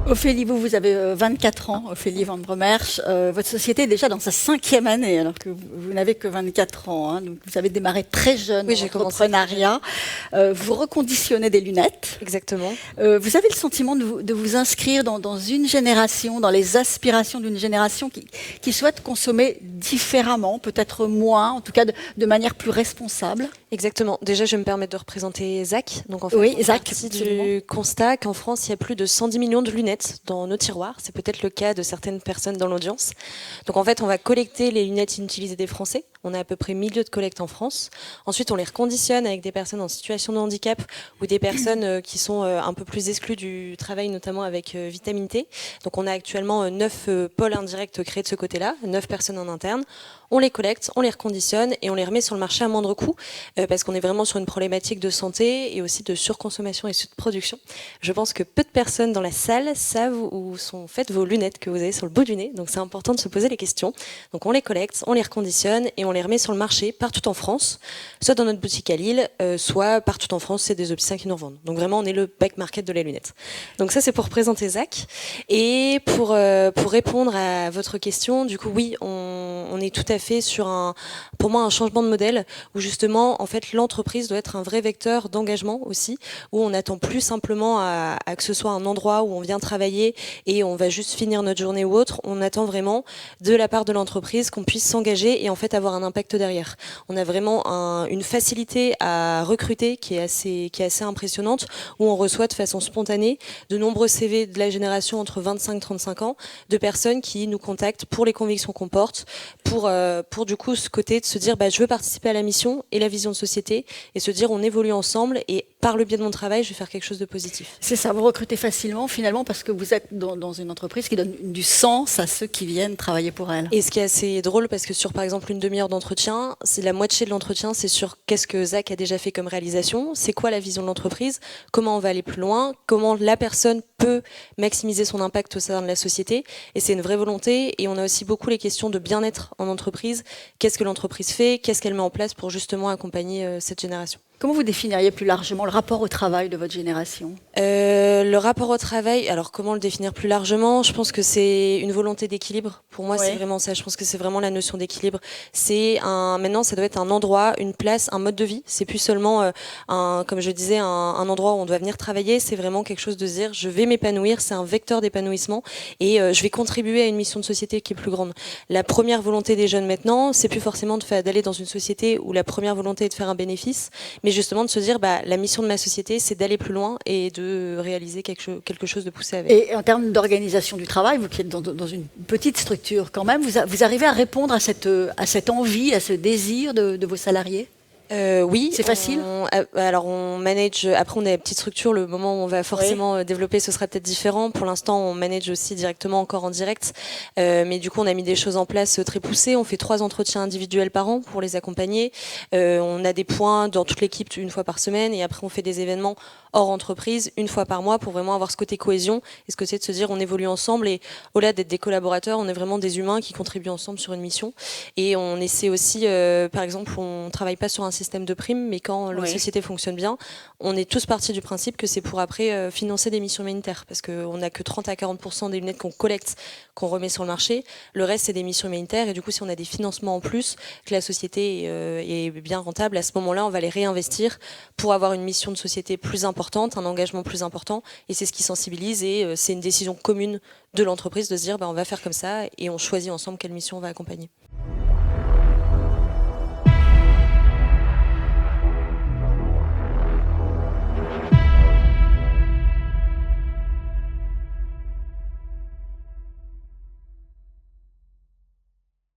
Ophélie, vous avez 24 ans, Ophélie Van Bromersch. Votre société est déjà dans sa 5e année, alors que vous n'avez que 24 ans. Hein, donc vous avez démarré très jeune Oui, en j'ai commencé entrepreneuriat. Vous reconditionnez des lunettes. Exactement. Vous avez le sentiment de vous inscrire dans une génération, dans les aspirations d'une génération qui souhaite consommer différemment, peut-être moins, en tout cas de manière plus responsable. Exactement. Déjà, je vais me permettre de représenter Zach. Donc, en fait, Oui, on est Zach, parti absolument. du constat qu'en France, il y a plus de 110 millions de lunettes dans nos tiroirs. C'est peut-être le cas de certaines personnes dans l'audience. Donc, en fait, on va collecter les lunettes inutilisées des Français. On a à peu près 1000 lieux de collecte en France. Ensuite, on les reconditionne avec des personnes en situation de handicap ou des personnes qui sont un peu plus exclues du travail, notamment avec Vitamine T. Donc, on a actuellement 9 pôles indirects créés de ce côté-là, 9 personnes en interne. On les collecte, on les reconditionne et on les remet sur le marché à moindre coût parce qu'on est vraiment sur une problématique de santé et aussi de surconsommation et surproduction. Je pense que peu de personnes dans la salle savent où sont faites vos lunettes que vous avez sur le bout du nez. Donc, c'est important de se poser les questions. Donc, on les collecte, on les reconditionne et on les remet sur le marché partout en France, soit dans notre boutique à Lille, soit partout en France, c'est des opticiens qui nous revendent. Donc vraiment, on est le back market de la lunette. Donc ça, c'est pour présenter Zach. Et pour répondre à votre question, du coup, oui, on est tout à fait sur pour moi, un changement de modèle où justement, en fait, l'entreprise doit être un vrai vecteur d'engagement aussi, où on n'attend plus simplement à que ce soit un endroit où on vient travailler et on va juste finir notre journée ou autre. On attend vraiment de la part de l'entreprise qu'on puisse s'engager et en fait avoir un impact derrière. On a vraiment une facilité à recruter qui est assez impressionnante, où on reçoit de façon spontanée de nombreux CV de la génération entre 25 et 35 ans, de personnes qui nous contactent pour les convictions qu'on porte, pour du coup ce côté de se dire je veux participer à la mission et la vision de société et se dire on évolue ensemble et par le biais de mon travail je vais faire quelque chose de positif. C'est ça, vous recrutez facilement finalement parce que vous êtes dans une entreprise qui donne du sens à ceux qui viennent travailler pour elle. Et ce qui est assez drôle parce que sur par exemple une demi-heure d'entretien, c'est la moitié de l'entretien, c'est sur qu'est-ce que Zach a déjà fait comme réalisation, c'est quoi la vision de l'entreprise, comment on va aller plus loin, comment la personne peut maximiser son impact au sein de la société. Et c'est une vraie volonté. Et on a aussi beaucoup les questions de bien-être en entreprise. Qu'est-ce que l'entreprise fait, qu'est-ce qu'elle met en place pour justement accompagner cette génération. Comment vous définiriez plus largement le rapport au travail de votre génération ? Le rapport au travail, alors comment le définir plus largement ? Je pense que c'est une volonté d'équilibre. Pour moi, c'est vraiment ça. Je pense que c'est vraiment la notion d'équilibre. Maintenant, ça doit être un endroit, une place, un mode de vie. C'est plus seulement, comme je disais, un endroit où on doit venir travailler. C'est vraiment quelque chose de se dire, je vais m'épanouir. C'est un vecteur d'épanouissement et je vais contribuer à une mission de société qui est plus grande. La première volonté des jeunes maintenant, c'est plus forcément d'aller dans une société où la première volonté est de faire un bénéfice, mais justement de se dire la mission de ma société c'est d'aller plus loin et de réaliser quelque chose de poussé avec. Et en termes d'organisation du travail, vous qui êtes dans une petite structure quand même, vous arrivez à répondre à cette envie, à ce désir de vos salariés ? Oui. C'est facile ? Alors on manage, après on est une petite structure, le moment où on va forcément développer ce sera peut-être différent. Pour l'instant on manage aussi directement encore en direct, mais du coup on a mis des choses en place très poussées. On fait 3 entretiens individuels par an pour les accompagner. On a des points dans toute l'équipe une fois par semaine et après on fait des événements hors entreprise une fois par mois pour vraiment avoir ce côté cohésion et ce côté de se dire on évolue ensemble et au-delà d'être des collaborateurs on est vraiment des humains qui contribuent ensemble sur une mission et on essaie aussi par exemple on travaille pas sur un système de primes mais quand la société fonctionne bien on est tous partis du principe que c'est pour après financer des missions humanitaires parce qu'on n'a que 30 à 40% des lunettes qu'on collecte qu'on remet sur le marché, le reste c'est des missions humanitaires et du coup si on a des financements en plus que la société est bien rentable à ce moment-là on va les réinvestir pour avoir une mission de société plus importante, un engagement plus important et c'est ce qui sensibilise et c'est une décision commune de l'entreprise de se dire on va faire comme ça et on choisit ensemble quelle mission on va accompagner.